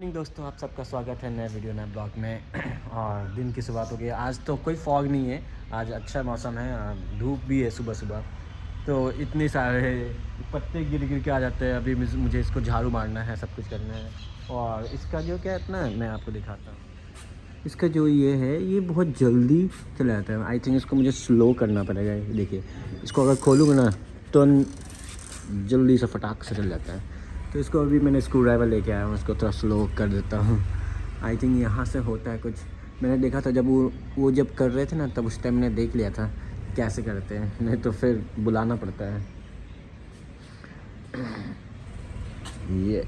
दोस्तों, आप सबका स्वागत है नए वीडियो नए ब्लॉग में। और दिन की शुरुआत हो गई। आज तो कोई फॉग नहीं है, आज अच्छा मौसम है, धूप भी है सुबह सुबह। तो इतने सारे पत्ते गिर गिर के आ जाते हैं। अभी मुझे इसको झाड़ू मारना है, सब कुछ करना है। और इसका जो क्या है ना, मैं आपको दिखाता हूँ। इसका जो ये है, ये बहुत जल्दी चला जाता है। आई थिंक इसको मुझे स्लो करना पड़ेगा। देखिए, इसको अगर खोलूँगा ना तो जल्दी से फटाक से चल जाता है। तो इसको अभी मैंने स्क्रू ड्राइवर लेके आया हूँ, इसको थोड़ा स्लो कर देता हूँ। आई थिंक यहाँ से होता है कुछ। मैंने देखा था जब वो जब कर रहे थे ना, तब उस टाइम मैंने देख लिया था कैसे करते हैं, नहीं तो फिर बुलाना पड़ता है। ये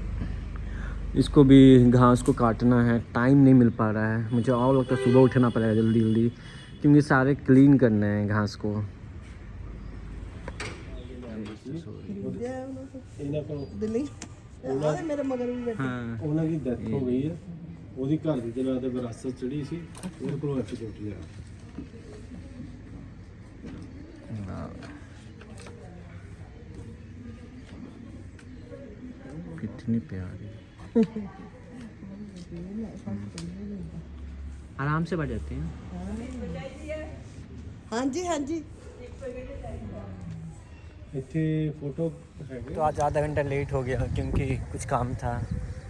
इसको भी घास को काटना है, टाइम नहीं मिल पा रहा है मुझे। और लगता है सुबह उठना पड़ेगा जल्दी जल्दी, क्योंकि सारे क्लीन करने हैं घास को। ਉਹਨਾਂ ਦੀ ਡੈਥ ਹੋ ਗਈ ਹੈ। ਉਹਦੀ ਘਰ ਦੀ ਦੇ ਨਾਲ ਤੇ ਵਿਰਾਸਤ ਚੜੀ ਸੀ, ਉਹਦੇ ਕੋਲੋਂ ਇੱਕ ਕੋਠੀ ਆ। कितनी प्यारी। आराम से बैठ जाते हैं। हाँ जी हाँ जी। ਇੱਥੇ ਫੋਟੋ ਹੈਗੇ। तो आज आधा घंटा लेट हो गया क्योंकि कुछ काम था,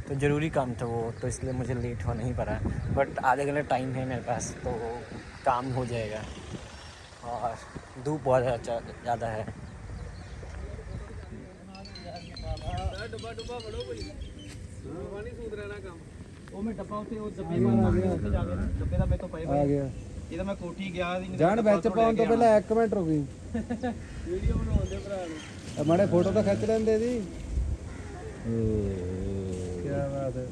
तो ज़रूरी काम था वो, तो इसलिए मुझे लेट होना ही पड़ा। बट आधे घंटे टाइम है मेरे पास, तो काम हो जाएगा। और धूप बहुत ज़्यादा है। ਆ ਗਿਆ ਇਹ ਤਾਂ ਮੈਂ ਕੋਠੀ ਗਿਆ ਸੀ ਜਾਣ ਵਿੱਚ ਪਾਉਣ ਤੋਂ ਪਹਿਲਾਂ 1 ਮਿੰਟ ਰੁਕੀ। ਵੀਡੀਓ ਬਣਾਉਂਦੇ ਭਰਾ ਨੂੰ ਮਾੜੇ ਫੋਟੋ ਤਾਂ ਖਿੱਚ ਲੈਂਦੇ ਸੀ। ਕੀ ਬਾਤ है।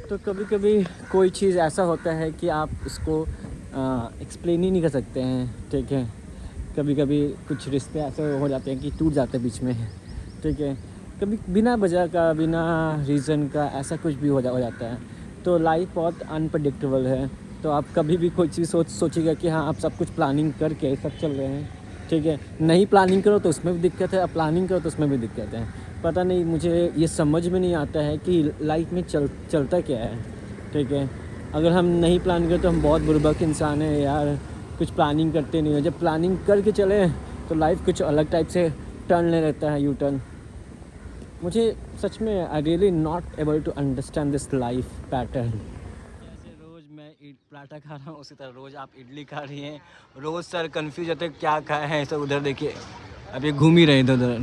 तो कभी कभी कोई चीज़ ऐसा होता है कि आप उसको एक्सप्लेन ही नहीं कर सकते हैं, ठीक है। कभी कभी कुछ रिश्ते ऐसे हो जाते हैं कि टूट जाते हैं बीच में, ठीक है। कभी बिना वजह का, बिना रीज़न का ऐसा कुछ भी हो जाता है। तो लाइफ बहुत अनप्रडिक्टेबल है। तो आप कभी भी कोई चीज़ सोचिएगा कि हाँ, आप सब कुछ प्लानिंग करके सब चल रहे हैं, ठीक है। नहीं प्लानिंग करो तो उसमें भी दिक्कत है, अब प्लानिंग करो तो उसमें भी दिक्कत है। पता नहीं, मुझे ये समझ में नहीं आता है कि लाइफ में चलता क्या है, ठीक है। अगर हम नहीं प्लान करते तो हम बहुत बुर्बक इंसान हैं यार, कुछ प्लानिंग करते नहीं हो। जब प्लानिंग करके चले तो लाइफ कुछ अलग टाइप से टर्न ले लेता है, यू टर्न। मुझे सच में I really not able to understand this life pattern. जैसे रोज़ मैं पराठा खा रहा हूँ, उसी तरह रोज़ आप इडली खा रही हैं। रोज़ सर कंफ्यूज होते हैं क्या खाए हैं, सब उधर देखिए, अभी घूम ही रहे इधर उधर।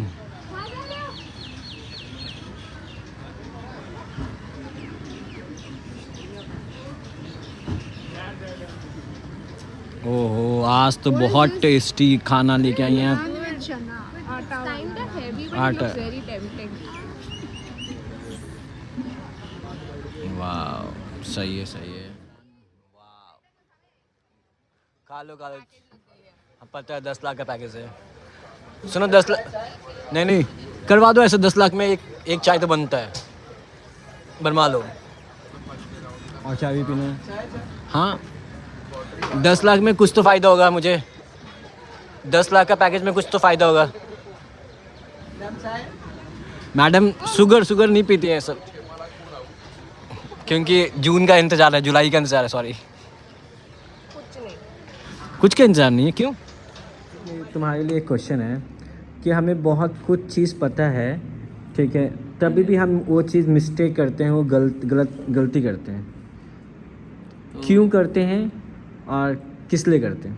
ओहो, आज तो बहुत टेस्टी खाना लेके आई हैं आप। आटा। वाह, सही है सही है। वाह, खा लो। अब पता है 10 लाख का पैकेज है। सुनो, 10 लाख नहीं करवा दो ऐसे। 10 लाख में एक चाय तो बनता है, बनवा लो। और चाय भी पीना है। हाँ, 10 लाख में कुछ तो फ़ायदा होगा मुझे। 10 लाख का पैकेज में कुछ तो फ़ायदा होगा। मैडम शुगर नहीं पीती है सब, क्योंकि जून का इंतज़ार है, जुलाई का इंतज़ार है। सॉरी, कुछ का इंतज़ार नहीं है। क्यों? तुम्हारे लिए एक क्वेश्चन है कि हमें बहुत कुछ चीज़ पता है, ठीक है, तभी भी हम वो चीज़ मिस्टेक करते हैं, वो गलती करते हैं। क्यों करते हैं और किस लिए करते हैं?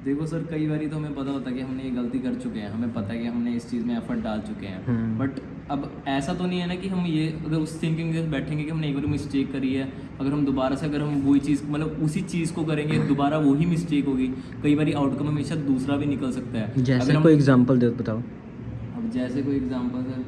देखो सर, कई बार तो हमें पता होता है कि हमने ये गलती कर चुके हैं, हमें पता है कि हमने इस चीज़ में एफर्ट डाल चुके हैं। बट अब ऐसा तो नहीं है ना कि हम ये अगर उस थिंकिंग से बैठेंगे कि हमने एक बार मिस्टेक करी है, अगर हम दोबारा से अगर हम वही चीज़ मतलब उसी चीज़ को करेंगे दोबारा वही मिस्टेक होगी। कई बार आउटकम हमेशा दूसरा भी निकल सकता है। जैसे कोई एग्जांपल दे बताओ। अब जैसे कोई एग्जांपल सर,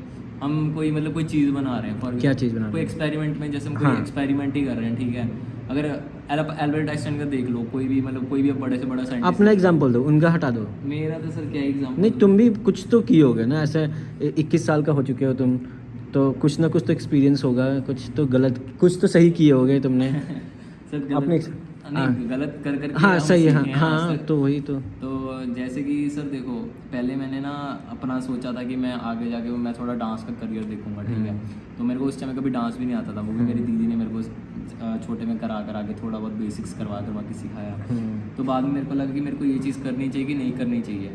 हम कोई मतलब कोई चीज़ बना रहे हैं, फॉर क्या चीज़ बना रहे हैं? कोई एक्सपेरिमेंट में, जैसे हम हाँ। कोई एक्सपेरिमेंट ही कर रहे हैं, ठीक है। अगर एल्बर्ट आइंस्टाइन का देख लो, कोई भी मतलब कोई भी बड़े से बड़ा साइंटिस्ट। अपना एग्जांपल दो, उनका हटा दो। मेरा तो सर क्या एग्जांपल। नहीं, तुम भी कुछ तो किए होगे ना, ऐसे 21 साल का हो चुके हो तुम, तो कुछ ना कुछ तो एक्सपीरियंस होगा, कुछ तो गलत, कुछ तो सही किए होगे तुमने। सर अपने नहीं गलत कर करके हाँ हम सही है, सीखे हैं आज हाँ तक। तो वही तो। तो जैसे कि सर देखो, पहले मैंने ना अपना सोचा था कि मैं आगे जाके मैं थोड़ा डांस का करियर देखूंगा, ठीक है। तो मेरे को उस टाइम कभी डांस भी नहीं आता था, वो भी मेरी दीदी ने मेरे को छोटे में करा के थोड़ा बहुत बेसिक्स करवा के सिखाया। तो बाद में मेरे को लगा कि मेरे को ये चीज़ करनी चाहिए कि नहीं करनी चाहिए।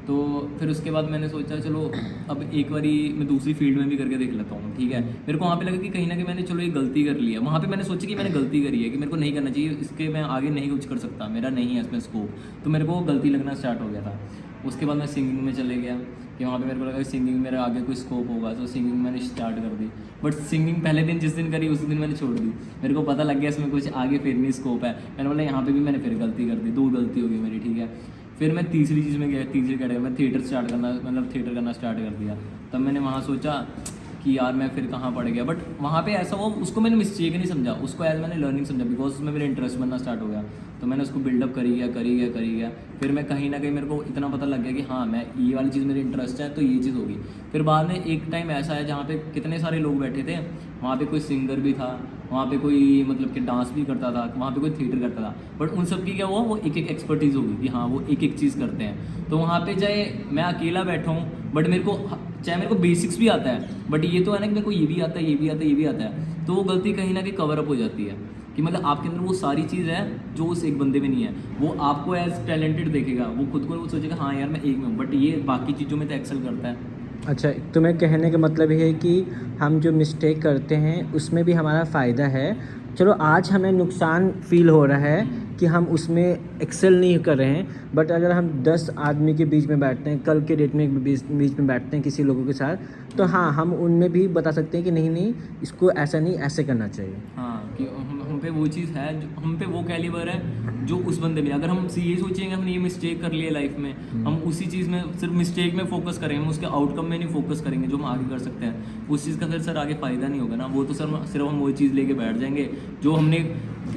तो फिर उसके बाद मैंने सोचा चलो अब एक बारी मैं दूसरी फील्ड में भी करके देख लेता हूँ, ठीक है। मेरे को वहाँ पे लगा कि कहीं ना कहीं मैंने चलो ये गलती कर ली है, वहाँ पे मैंने सोचा कि मैंने गलती करी है, कि मेरे को नहीं करना चाहिए, इसके मैं आगे नहीं कुछ कर सकता, मेरा नहीं है इसमें स्कोप। तो मेरे को गलती लगना स्टार्ट हो गया था। उसके बाद मैं सिंगिंग में चले गया कि वहाँ पे मेरे को लगा कि सिंगिंग में मेरा आगे कोई स्कोप होगा, तो सिंगिंग मैंने स्टार्ट कर दी। बट सिंगिंग पहले दिन जिस दिन करी उसी दिन मैंने छोड़ दी। मेरे को पता लग गया इसमें कुछ आगे फिर नहीं स्कोप है। मैंने बोला यहाँ पे भी मैंने फिर गलती कर दी, 2 गलती हो गई मेरी, ठीक है। फिर मैं तीसरी चीज़ में गया, तीसरी कैटेगरी में थिएटर स्टार्ट करना, मतलब थिएटर करना स्टार्ट कर दिया। तब मैंने वहाँ सोचा कि यार मैं फिर कहाँ पड़ गया, बट वहाँ पे ऐसा हुआ, उसको मैंने मिस्टेक नहीं समझा, उसको एज मैंने लर्निंग समझा, बिकॉज उसमें मेरा इंटरेस्ट बनना स्टार्ट हो गया। तो मैंने उसको बिल्डअप करी गया। फिर मैं कहीं ना कहीं मेरे को इतना पता लग गया कि हाँ मैं ये वाली चीज़ मेरी इंटरेस्ट है, तो ये चीज़ होगी। फिर बाद में एक टाइम ऐसा है जहाँ पे कितने सारे लोग बैठे थे, वहाँ पे कोई सिंगर भी था, वहाँ पे कोई मतलब कि डांस भी करता था, वहाँ पे कोई थिएटर करता था, बट उन सब की क्या हुआ, वो एक एक्सपर्टीज़ होगी कि हाँ वो एक चीज़ करते हैं। तो वहाँ पे चाहे मैं अकेला बैठा हूँ, बट चाहे मेरे को बेसिक्स भी आता है, बट ये तो है ना कि मेरे को ये भी आता है, तो वो गलती कहीं ना कहीं कवर अप हो जाती है कि मतलब आपके अंदर वो सारी चीज़ है जो उस एक बंदे में नहीं है। वो आपको एज टैलेंटेड देखेगा, वो खुद को वो सोचेगा हाँ यार मैं एक में हूँ, बट ये बाकी चीज़ों में तो एक्सेल करता है। अच्छा, तुम्हें कहने का मतलब ये है कि हम जो मिस्टेक करते हैं उसमें भी हमारा फ़ायदा है। चलो आज हमें नुकसान फील हो रहा है कि हम उसमें एक्सेल नहीं कर रहे हैं, बट अगर हम 10 आदमी के बीच में बैठते हैं, कल के डेट में बीच में बैठते हैं किसी लोगों के साथ, तो हाँ हम उनमें भी बता सकते हैं कि नहीं इसको ऐसा नहीं ऐसे करना चाहिए। हाँ कि हम पे वो चीज़ है, जो हम पे वो कैलिबर है जो उस बंदे में। अगर हम ये सोचेंगे हमने ये मिस्टेक कर ली है लाइफ में, हम उसी चीज़ में सिर्फ मिस्टेक में फोकस करेंगे, हम उसके आउटकम में नहीं फोकस करेंगे जो हम आगे कर सकते हैं, उस चीज़ का फिर सर आगे फ़ायदा नहीं होगा ना। वो तो सर सिर्फ हम वही चीज़ लेके बैठ जाएंगे जो हमने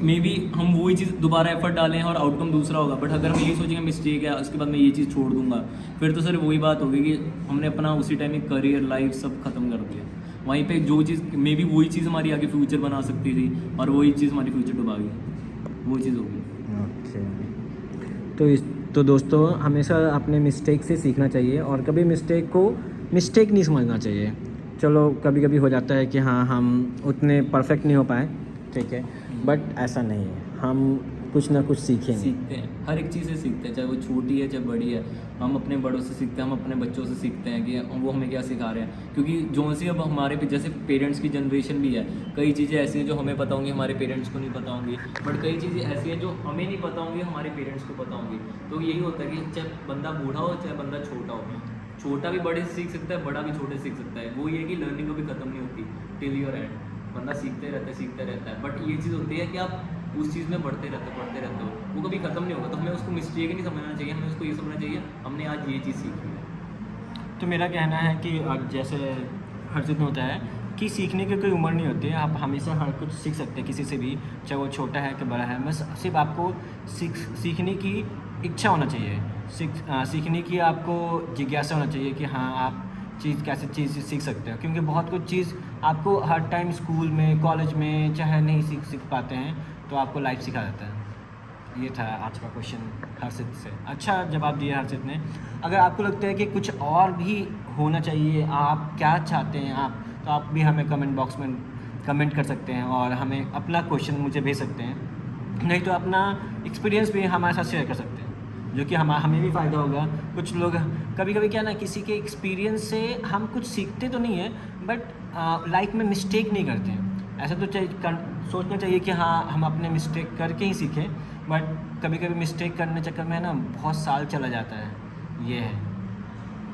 मे बी हम वही चीज़ दोबारा एफर्ट डालें और आउटकम दूसरा होगा। बट अगर हम ये सोचेंगे मिस्टेक है उसके बाद मैं ये चीज़ छोड़ दूंगा, फिर तो सर वही बात होगी कि हमने अपना उसी टाइम में करियर लाइफ सब खत्म कर दिया। वहीं पे जो चीज़ मे बी वही चीज़ हमारी आगे फ्यूचर बना सकती थी और वही चीज़ हमारी फ्यूचर डुबा गई, वो चीज़ होगी। तो दोस्तों हमेशा अपने मिस्टेक से सीखना चाहिए और कभी मिस्टेक को मिस्टेक नहीं समझना चाहिए। चलो कभी कभी हो जाता है कि हाँ हम उतने परफेक्ट नहीं हो पाए, ठीक है, बट ऐसा नहीं है, हम कुछ ना कुछ सीखते हैं, हर एक चीज़ से सीखते हैं, चाहे वो छोटी है चाहे बड़ी है। हम अपने बड़ों से सीखते हैं, हम अपने बच्चों से सीखते हैं कि वो हमें क्या सिखा रहे हैं। क्योंकि जो सी अब हमारे जैसे पेरेंट्स की जनरेशन भी है, कई चीज़ें ऐसी हैं जो हमें पता होंगी हमारे पेरेंट्स को नहीं पता होंगी, बट कई चीज़ें ऐसी हैं जो हमें नहीं पता होंगी हमारे पेरेंट्स को पता होंगी। तो यही होता है कि चाहे बंदा बूढ़ा हो चाहे बंदा छोटा हो, छोटा भी बड़े से सीख सकता है, बड़ा भी छोटे से सीख सकता है। वो ये कि लर्निंग कभी ख़त्म नहीं होती, टिल योर एंड बंदा सीखते रहता है। बट ये चीज़ होती है कि आप उस चीज़ में बढ़ते रहते हो, वो कभी ख़त्म नहीं होगा। तो हमें उसको मिस्टेक ही नहीं समझना चाहिए, हमें उसको ये समझना चाहिए हमने आज ये चीज़ सीखी है। तो मेरा कहना है कि अब जैसे हर चीज़ में होता है कि सीखने की कोई उम्र नहीं होती है, आप हमेशा हर कुछ सीख सकते हैं किसी से भी, चाहे वो छोटा है कि बड़ा है। बस सिर्फ आपको सीखने की इच्छा होना चाहिए, सीखने की आपको जिज्ञासा होना चाहिए कि हाँ आप कैसे चीज़ सीख सकते हो। क्योंकि बहुत कुछ चीज़ आपको हर टाइम स्कूल में कॉलेज में चाहे नहीं सीख पाते हैं, तो आपको लाइफ सिखा देता है। ये था आज का क्वेश्चन हर्षित से, अच्छा जवाब दिया हर्षित ने। अगर आपको लगता है कि कुछ और भी होना चाहिए, आप क्या चाहते हैं आप, तो आप भी हमें कमेंट बॉक्स में कमेंट कर सकते हैं और हमें अपना क्वेश्चन मुझे भेज सकते हैं, नहीं तो अपना एक्सपीरियंस भी हमारे साथ शेयर कर सकते हैं, जो कि हमें भी फ़ायदा होगा। कुछ लोग कभी कभी क्या ना, किसी के एक्सपीरियंस से हम कुछ सीखते तो नहीं है, बट लाइफ में मिस्टेक नहीं करते हैं। ऐसा तो सोचना चाहिए कि हाँ हम अपने मिस्टेक करके ही सीखें, बट कभी कभी मिस्टेक करने चक्कर में ना बहुत साल चला जाता है। ये है,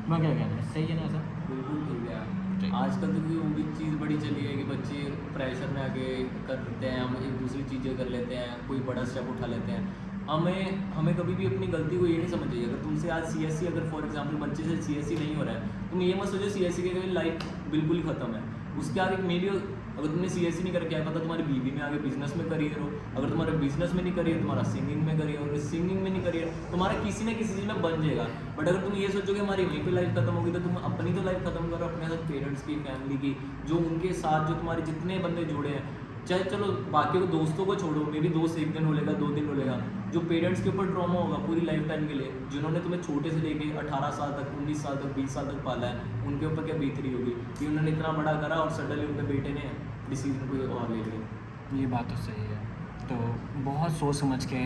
मैं क्या कहना है, सही है ना ऐसा? बिल्कुल ठीक है। आजकल तो वो भी चीज़ बड़ी चली है कि बच्चे प्रेशर में आगे करते हैं, हम एक दूसरी चीज़ें कर लेते हैं, कोई बड़ा स्टेप उठा लेते हैं। हमें कभी भी अपनी गलती को ये नहीं समझ चाहिए। अगर तुमसे आज CSE अगर फॉर एग्जांपल बच्चे से CSE नहीं हो रहा है, तुम ये मत सोचो CSE के कभी लाइफ बिल्कुल ही ख़त्म है। उसके आगे मे बी अगर तुमने CSE नहीं करके, क्या पता तुम्हारी बीवी में आगे बिजनेस में करियर हो, अगर तुम्हारा बिजनेस में नहीं करियर, तुम्हारा सिंगिंग में करियर, अगर सिंगिंग में नहीं करियर, तुम्हारा किसी न किसी चीज़ में बन जाएगा। बट अगर तुम ये सोचो कि हमारी वहीं पे लाइफ खत्म होगी, तो तुम अपनी तो लाइफ खत्म करो, अपने साथ पेरेंट्स की, फैमिली की, जो उनके साथ जो तुम्हारे जितने बंदे जुड़े हैं चाहे चलो बाकी को दोस्तों को छोड़ो, मे भी दोस्त एक दिन हो लेगा 2 दिन हो लेगा, जो पेरेंट्स के ऊपर ट्रॉमा होगा पूरी लाइफ टाइम के लिए, जिन्होंने तुम्हें छोटे से लेके 18 साल तक, 19 साल तक, 20 साल तक पाला है, उनके ऊपर क्या बीतरी होगी कि उन्होंने इतना बड़ा करा और सडनली उनके बेटे ने डिसीजन कोई और ले लिया। ये बात तो सही है। तो बहुत सोच समझ के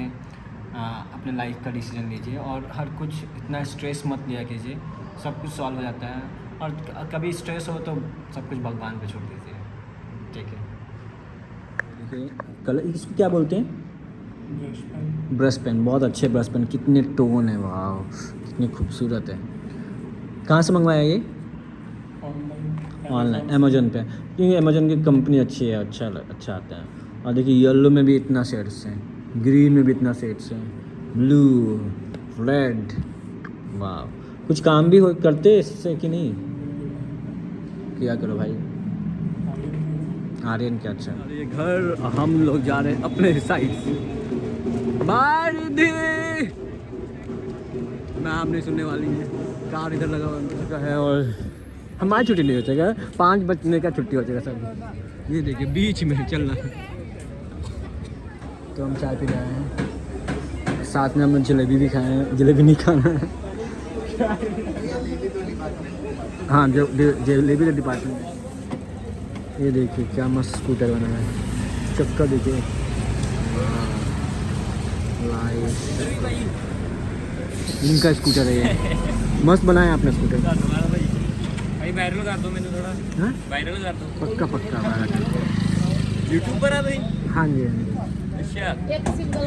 अपने लाइफ का डिसीजन लीजिए और हर कुछ इतना स्ट्रेस मत लिया कीजिए, सब कुछ सॉल्व हो जाता है। और कभी स्ट्रेस हो तो सब कुछ भगवान पे छोड़ दीजिए, ठीक है। देखिए कलर इसको क्या बोलते हैं? Brush pen. बहुत अच्छे ब्रश पेन, कितने टोन है, वाह कितनी खूबसूरत है। कहाँ से मंगवाया ये? ऑनलाइन अमेजोन पे, क्योंकि अमेजोन की कंपनी अच्छी है, अच्छा आता है। और देखिए येलो में भी इतना शेड्स हैं, ग्रीन में भी इतना शेड्स हैं, ब्लू, रेड, वाह। कुछ काम भी हो करते इससे कि नहीं? क्या करो भाई, आर्यन क्या अच्छा। ये घर हम लोग जा रहे हैं अपने साइड। बाय रिद्धि, मैं आप नहीं सुनने वाली है, कार इधर लगा हुआ है और हमारी छुट्टी नहीं हो जाएगा, 5 बजने का छुट्टी हो जाएगा सब। ये देखिए बीच में चलना। तो हम चाय पी रहे हैं, साथ में हम जलेबी भी खाए हैं। जलेबी नहीं खाना है हाँ जलेबी का डिपार्टमेंट। ये देखिए क्या मस्त स्कूटर बना है, चक्का देखिए, इनका स्कूटर है ये, मस्त बनाया आपने स्कूटर। भाई वायरल कर दो मैंने थोड़ा, हाँ वायरल कर दो। पक्का पक्का वायरल। यूट्यूबर है भाई? हाँ जी हाँ जी। अच्छा, एक सिंगल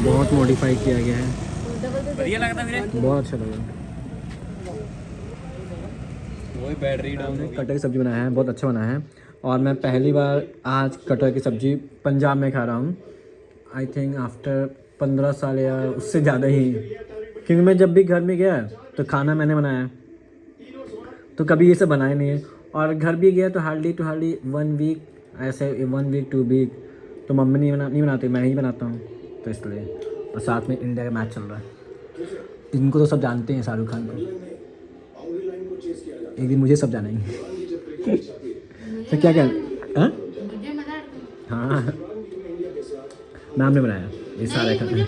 बहुत मॉडिफाई किया गया है, बढ़िया लगता मेरे, बहुत अच्छा लगा। वही बैटरी डाउन हो कटहल की सब्ज़ी बनाया है, बहुत अच्छा बना है। और मैं पहली बार आज कटहल की सब्ज़ी पंजाब में खा रहा हूँ, आई थिंक आफ्टर 15 साल या उससे ज़्यादा ही, क्योंकि मैं जब भी घर में गया तो खाना मैंने बनाया, तो कभी ये सब बनाया नहीं है। और घर भी गया तो हार्डली 1 वीक, ऐसे 1 वीक 2 वीक तो मम्मी नहीं बनाती, मैं ही बनाता हूँ, तो इसलिए। और साथ में इंडिया का मैच चल रहा है, इनको तो सब जानते हैं, शाहरुख खान को। एक दिन मुझे सब जानेंगे तो क्या हाँ हाँ, नाम ने बनाया ये सारे खाना।